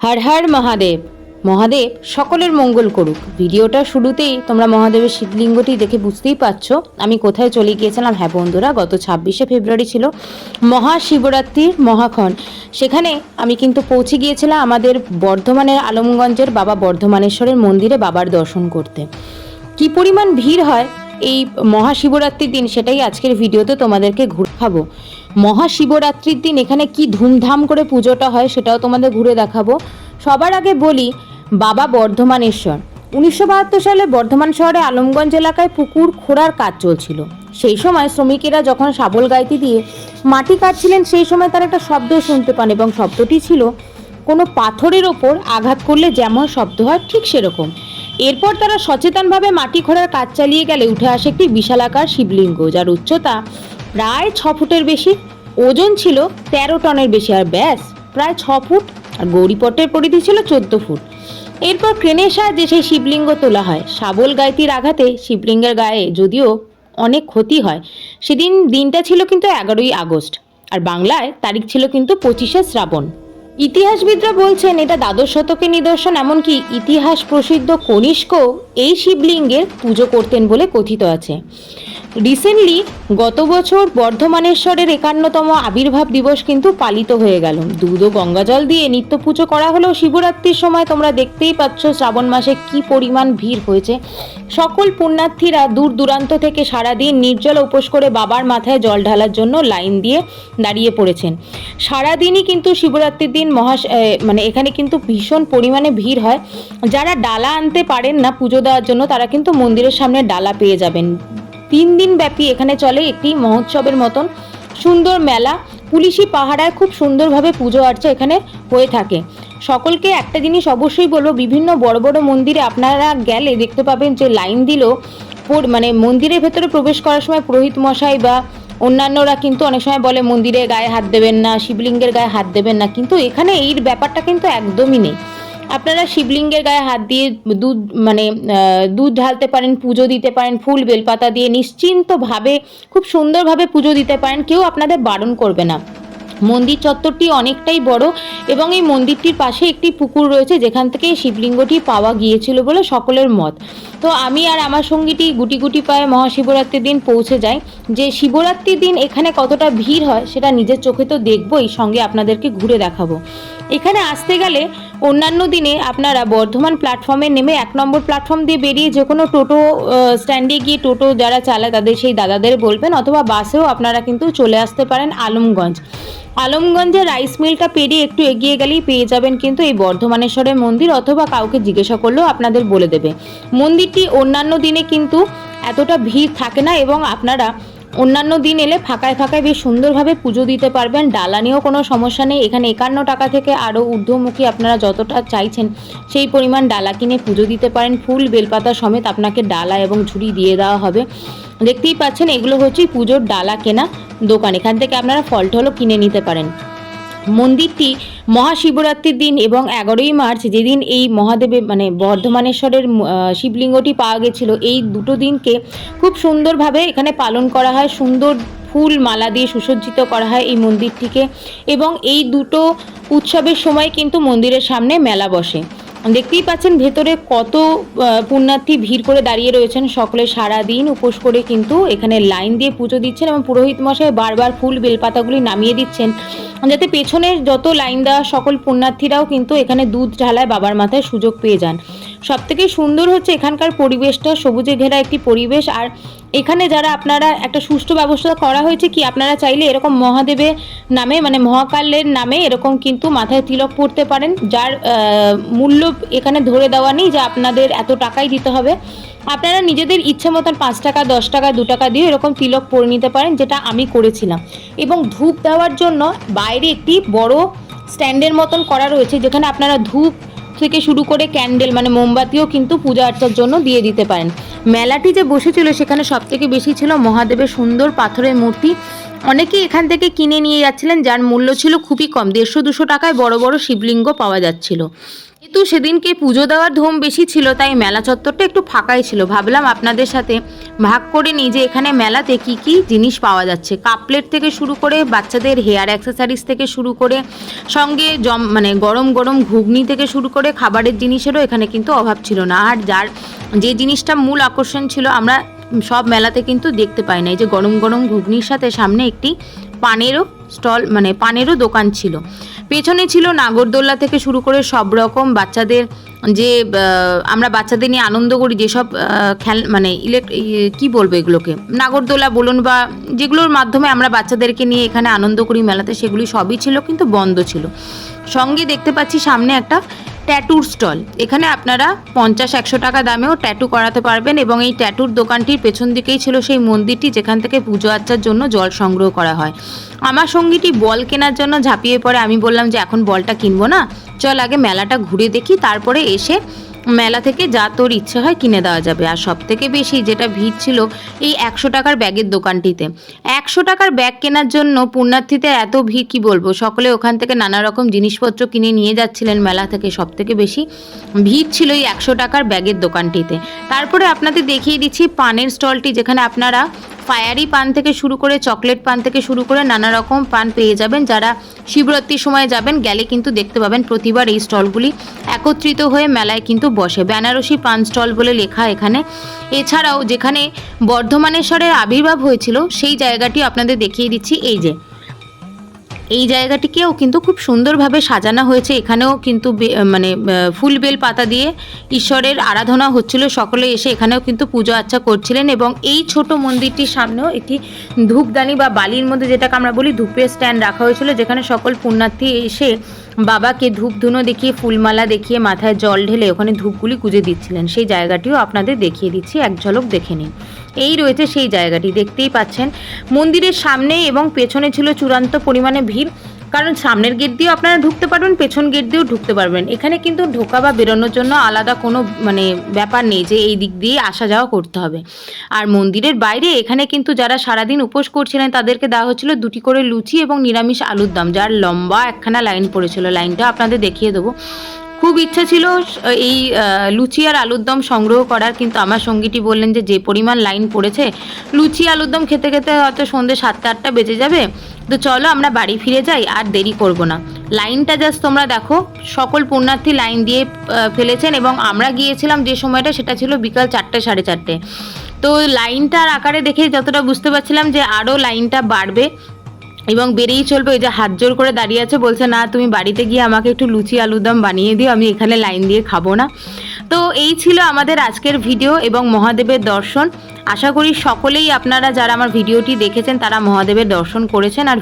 হর হর মহাদেব। মহাদেব সকলের মঙ্গল করুক। ভিডিওটা শুরুতেই তোমরা মহাদেবের শিবলিঙ্গটি দেখে বুঝতেই পারছো আমি কোথায় চলে গিয়েছিলাম। হ্যাঁ বন্ধুরা, গত 26শে ফেব্রুয়ারি ছিল মহাশিবরাত্রির মহাক্ষণ। সেখানে আমি কিন্তু পৌঁছে গিয়েছিলাম আমাদের বর্ধমানের আলমগঞ্জের বাবা বর্ধমানেশ্বরের মন্দিরে বাবার দর্শন করতে। কি পরিমাণ ভিড় হয় এই মহাশিবরাত্রির দিন সেটাই আজকের ভিডিওতে তোমাদেরকে ঘুরাবো। মহাশিবরাত্রির দিন এখানে কি ধুমধাম করে পুজোটা হয় সেটাও তোমাদের ঘুরে দেখাবো। সবার আগে বলি বাবা বর্ধমানেশ্বর। 1972 সালে বর্ধমান শহরে আলমগঞ্জ এলাকায় পুকুর খোঁড়ার কাজ চলছিল। সেই সময় শ্রমিকেরা যখন শাবল গাইতি দিয়ে মাটি কাটছিলেন সেই সময় তারা একটা শব্দ শুনতে পান এবং শব্দটি ছিল কোনো পাথরের ওপর আঘাত করলে যেমন শব্দ হয় ঠিক সেরকম। এরপর তারা সচেতনভাবে মাটি খোঁড়ার কাজ চালিয়ে গেলে উঠে আসে একটি বিশালাকার শিবলিঙ্গ, যার উচ্চতা প্রায় 6 ফুটের বেশি, ওজন ছিল 13 টনের বেশি আর ব্যাস প্রায় 6 ফুট, আর গৌরীপটের পরিধি ছিল 14 ফুট। এরপর ক্রেনের সাহায্যে সেই শিবলিঙ্গ তোলা হয়। শাবল গাইতির আঘাতে শিবলিঙ্গের গায়ে যদিও অনেক ক্ষতি হয়। দিনটা ছিল কিন্তু 11ই আগস্ট, আর বাংলায় তারিখ ছিল কিন্তু 25শে শ্রাবণ। ইতিহাসবিদরা বলছেন এটা দ্বাদশ শতকের নিদর্শন। এমনকি ইতিহাস প্রসিদ্ধ কনিষ্ক এই শিবলিঙ্গের পুজো করতেন বলে কথিত আছে। রিসেন্টলি গত বছর বর্ধমানেশ্বরের 51তম আবির্ভাব দিবস কিন্তু পালিত হয়ে গেল। দুধ ও গঙ্গাজল দিয়ে নিত্য পুজো করা হলেও শিবরাত্রির সময় তোমরা দেখতেই পাচ্ছ শ্রাবণ মাসে কি পরিমাণ ভিড় হয়েছে। সকল পুণ্যার্থীরা দূর দূরান্ত থেকে সারাদিন নির্জল উপোস করে বাবার মাথায় জল ঢালার জন্য লাইন দিয়ে দাঁড়িয়ে পড়েছেন। সারাদিনই কিন্তু শিবরাত্রির দিন এখানে কিন্তু ভীষণ পরিমাণে ভিড় হয়। যারা ডালা আনতে পারেন না পুজো দেওয়ার জন্য তারা কিন্তু মন্দিরের সামনে ডালা পেয়ে যাবেন। 3 দিন ব্যাপী এখানে চলে একটি মহোৎসবের মতন সুন্দর মেলা। পুলিশি পাহারায় খুব সুন্দরভাবে পুজো আর্চা এখানে হয়ে থাকে। সকলকে একটা জিনিস অবশ্যই বলবো, বিভিন্ন বড় বড় মন্দিরে আপনারা গেলে দেখতে পাবেন যে লাইন দিলেও মন্দিরের ভেতরে প্রবেশ করার সময় পুরোহিত মশাই বা অন্যান্যরা কিন্তু অনেক সময় বলে মন্দিরে গায়ে হাত দেবেন না, শিবলিঙ্গের গায়ে হাত দেবেন না, কিন্তু এখানে এই ব্যাপারটা কিন্তু একদমই নেই। আপনারা শিবলিঙ্গের গায়ে হাত দিয়ে দুধ ঢালতে পারেন, পুজো দিতে পারেন, ফুল বেলপাতা দিয়ে নিশ্চিন্তভাবে খুব সুন্দরভাবে পুজো দিতে পারেন, কেউ আপনাদের বারণ করবে না। মন্দির চত্বরটি অনেকটাই বড় এবং এই মন্দিরটির পাশে একটি পুকুর রয়েছে যেখান থেকে শিবলিঙ্গটি পাওয়া গিয়েছিল বলে সকলের মত। তো আমি আর আমার সঙ্গীটি গুটি গুটি পায়ে মহাশিবরাত্রির দিন পৌঁছে যাই। যে শিবরাত্রির দিন এখানে কতটা ভিড় হয় সেটা নিজের চোখে তো দেখবই, সঙ্গে আপনাদেরকে ঘুরে দেখাবো। এখানে আসতে গেলে অন্যান্য দিনে আপনারা বর্ধমান প্ল্যাটফর্মে নেমে 1 নম্বর প্ল্যাটফর্ম দিয়ে বেরিয়ে যে কোনো টোটো স্ট্যান্ডে গিয়ে টোটো যারা চালায় তাদের সেই দাদাদের বলবেন, অথবা বাসেও আপনারা কিন্তু চলে আসতে পারেন আলমগঞ্জ। আলমগঞ্জের রাইস মিলটা পেরিয়ে একটু এগিয়ে গেলেই পেয়ে যাবেন কিন্তু এই বর্ধমানেশ্বরের মন্দির, অথবা কাউকে জিজ্ঞাসা করলেও আপনাদের বলে দেবে। মন্দিরটি অন্যান্য দিনে কিন্তু এতটা ভিড় থাকে না এবং আপনারা অন্যান্য দিন এলে ফাঁকায় ফাঁকায় বেশ সুন্দরভাবে পুজো দিতে পারবেন। ডালা নিয়েও কোনো সমস্যা নেই। এখানে 51 টাকা থেকে আরও ঊর্ধ্বমুখী আপনারা যতটা চাইছেন সেই পরিমাণ ডালা কিনে পুজো দিতে পারেন। ফুল বেলপাতা সমেত আপনাকে ডালা এবং ঝুড়ি দিয়ে দেওয়া হবে। দেখতেই পাচ্ছেন এগুলো হচ্ছে পুজোর ডালা কেনা দোকান, এখান থেকে আপনারা ফল টলও কিনে নিতে পারেন। মন্দিরটি মহাশিবরাত্রির দিন এবং 11ই মার্চ যেদিন এই মহাদেবের বর্ধমানেশ্বরের শিবলিঙ্গটি পাওয়া গেছিল, এই দুটো দিনকে খুব সুন্দরভাবে এখানে পালন করা হয়। সুন্দর ফুল মালা দিয়ে সুসজ্জিত করা হয় এই মন্দিরটিকে এবং এই দুটো উৎসবের সময় কিন্তু মন্দিরের সামনে মেলা বসে। দেখতেই পাচ্ছেন ভেতরে কত পুণ্যার্থী ভিড় করে দাঁড়িয়ে রয়েছেন। সকলে সারাদিন উপোস করে কিন্তু এখানে লাইন দিয়ে পুজো দিচ্ছেন এবং পুরোহিত মশাই বারবার ফুল বেলপাতাগুলি নামিয়ে দিচ্ছেন যাতে পেছনের যত লাইন দেওয়া সকল পুণ্যার্থীরাও কিন্তু এখানে দুধ ঢালায় বাবার মাথায় সুযোগ পেয়ে যান। সবথেকে সুন্দর হচ্ছে এখানকার পরিবেশটা, সবুজে ঘেরা একটি পরিবেশ। আর এখানে যারা আপনারা একটা সুষ্ঠু ব্যবস্থা করা হয়েছে কি আপনারা চাইলে এরকম মহাদেবের নামে মহাকালের নামে এরকম কিন্তু মাথায় তিলক পরতে পারেন, যার মূল্য এখানে ধরে দেওয়া নেই যে আপনাদের এত টাকাই দিতে হবে। আপনারা নিজেদের ইচ্ছে মতন 5 টাকা 10 টাকা 2 টাকা দিয়ে এরকম তিলক পরে নিতে পারেন, যেটা আমি করেছিলাম। এবং ধূপ দেওয়ার জন্য বাইরে একটি বড় স্ট্যান্ডের মতন করা রয়েছে যেখানে আপনারা ধূপ থেকে শুরু করে ক্যান্ডেল মোমবাতিও কিন্তু পূজা অর্চার জন্য দিয়ে দিতে পারেন। মেলাটি যে বসেছিল সেখানে সবথেকে বেশি ছিল মহাদেবের সুন্দর পাথরের মূর্তি। অনেকেই এখান থেকে কিনে নিয়ে যাচ্ছিলেন, যার মূল্য ছিল খুবই কম, 150-200 টাকায় বড় বড় শিবলিঙ্গ পাওয়া যাচ্ছিল। যেহেতু সেদিনকে পুজো দেওয়ার ধুম বেশি ছিল, তাই মেলা চত্বরটা একটু ফাঁকাই ছিল। ভাবলাম আপনাদের সাথে ভাগ করে নিই যে এখানে মেলাতে কি কি জিনিস পাওয়া যাচ্ছে। কাপপ্লেট থেকে শুরু করে বাচ্চাদের হেয়ার অ্যাক্সেসরিজ থেকে শুরু করে সঙ্গে মানে গরম গরম ঘুগনি থেকে শুরু করে খাবারের জিনিসেরও এখানে কিন্তু অভাব ছিল না। আর যে জিনিসটা মূল আকর্ষণ ছিল, আমরা সব মেলাতে কিন্তু দেখতে পাই না, এই যে গরম গরম ঘুগনির সাথে সামনে একটি পানেরও স্টল, মানে পানেরও দোকান ছিল। পেছনে ছিল নাগরদোল্লা থেকে শুরু করে সব রকম বাচ্চাদের যে আমরা বাচ্চাদের নিয়ে আনন্দ করি, যেসব মানে কি বলবো এগুলোকে, নাগরদোলা বলুন বা যেগুলোর মাধ্যমে আমরা বাচ্চাদেরকে নিয়ে এখানে আনন্দ করি মেলাতে, সেগুলি সবই ছিল কিন্তু বন্ধ ছিল। সঙ্গে দেখতে পাচ্ছি সামনে একটা ট্যাটুর স্টল। এখানে আপনারা 50-100 টাকা দামেও ট্যাটু করাতে পারবেন এবং এই ট্যাটুর দোকানটির পেছন দিকেই ছিল সেই মন্দিরটি যেখান থেকে পুজো আর্চার জন্য জল সংগ্রহ করা হয়। আমার সঙ্গীটি বল কেনার জন্য ঝাঁপিয়ে পড়ে। আমি বললাম যে এখন বলটা কিনবো না, চল আগে মেলাটা ঘুরে দেখি, তারপরে এসে মেলা থেকে যা তোর ইচ্ছে হয় কিনে দেওয়া যাবে। আর সব থেকে বেশি যেটা ভিড় ছিল এই 100 টাকার ব্যাগের দোকানটিতে। 100 টাকার ব্যাগ কেনার জন্য পুণ্যার্থীদের এত ভিড় কি বলবো, সকলে ওখান থেকে নানা রকম জিনিসপত্র কিনে নিয়ে যাচ্ছিলেন মেলা থেকে। সব থেকে বেশি ভিড় ছিল এই 100 টাকার ব্যাগের দোকানটিতে। তারপরে আপনাদের দেখিয়ে দিচ্ছি পানের স্টলটি, যেখানে আপনারা ফায়ারি পান থেকে শুরু করে চকলেট পান থেকে শুরু করে নানা রকম পান পেয়ে যাবেন। যারা শিবরাত্রির সময় যাবেন গেলে কিন্তু দেখতে পাবেন প্রতিবার এই স্টলগুলি একত্রিত হয়ে মেলায় কিন্তু বসে। বেনারসি পান স্টল বলে লেখা এখানে। এছাড়াও যেখানে বর্ধমানেশ্বরের আবির্ভাব হয়েছিল সেই জায়গাটি আপনাদের দেখিয়ে দিচ্ছি। এই জায়গাটিকেও কিন্তু খুব সুন্দরভাবে সাজানো হয়েছে। এখানেও কিন্তু মানে ফুল বেল পাতা দিয়ে ঈশ্বরের আরাধনা হচ্ছিল, সকলে এসে এখানেও কিন্তু পুজো আর্চা করছিলেন। এবং এই ছোট মন্দিরটির সামনেও একটি ধূপদানি বা বালির মধ্যে যেটাকে আমরা বলি ধূপের স্ট্যান্ড রাখা হয়েছিল, যেখানে সকল পুণ্যার্থী এসে বাবাকে ধূপ ধুনো দেখিয়ে ফুলমালা দেখিয়ে মাথায় জল ঢেলে ওখানে ধূপগুলি গুজে দিচ্ছিলেন। সেই জায়গাটিও আপনাদের দেখিয়ে দিচ্ছি, এক ঝলক দেখে নিন। এই রয়েছে সেই জায়গাটি, দেখতেই পাচ্ছেন। মন্দিরের সামনে এবং পেছনে ছিল চূড়ান্ত পরিমাণে ভিড়, কারণ সামনের গেট দিয়েও আপনারা ঢুকতে পারবেন, পেছন গেট দিয়েও ঢুকতে পারবেন। এখানে কিন্তু ঢোকা বা বেরোনোর জন্য আলাদা কোনো মানে ব্যাপার নেই যে এই দিক দিয়ে আসা যাওয়া করতে হবে। আর মন্দিরের বাইরে এখানে কিন্তু যারা সারাদিন উপোস করছিলেন তাদেরকে দেওয়া হচ্ছিল 2টি করে লুচি এবং নিরামিষ আলুর দম, যার লম্বা একখানা লাইন পড়েছিল। লাইনটা আপনাদের দেখিয়ে দেবো। খুব ইচ্ছা ছিল এই লুচি আর আলুর দম সংগ্রহ করার, কিন্তু আমার সঙ্গীটি বললেন যে পরিমাণ লাইন পড়েছে লুচি আলুর দম খেতে খেতে হয়তো সন্ধ্যে 7-8টা বেজে যাবে, তো চলো আমরা বাড়ি ফিরে যাই, আর দেরি করব না। লাইনটা জাস্ট তোমরা দেখো, সকল পুণ্যার্থী লাইন দিয়ে ফেলেছেন। এবং আমরা গিয়েছিলাম যে সময়টা সেটা ছিল বিকাল 4-4:30। তো লাইনটার আকারে দেখে যতটা বুঝতে পারছিলাম যে আরও লাইনটা বাড়বে এবং বেড়েই চলবে। ওই যে হাত জোর করে দাঁড়িয়ে আছে, বলছে না তুমি বাড়িতে গিয়ে আমাকে একটু লুচি আলুর দম বানিয়ে দিও, আমি এখানে লাইন দিয়ে খাবো না। তো এই ছিল আমাদের আজকের ভিডিও এবং মহাদেবের দর্শন। আশা করি সকলেই আপনারা যারা আমার ভিডিওটি দেখেছেন তারা মহাদেবের দর্শন করেছেন। আর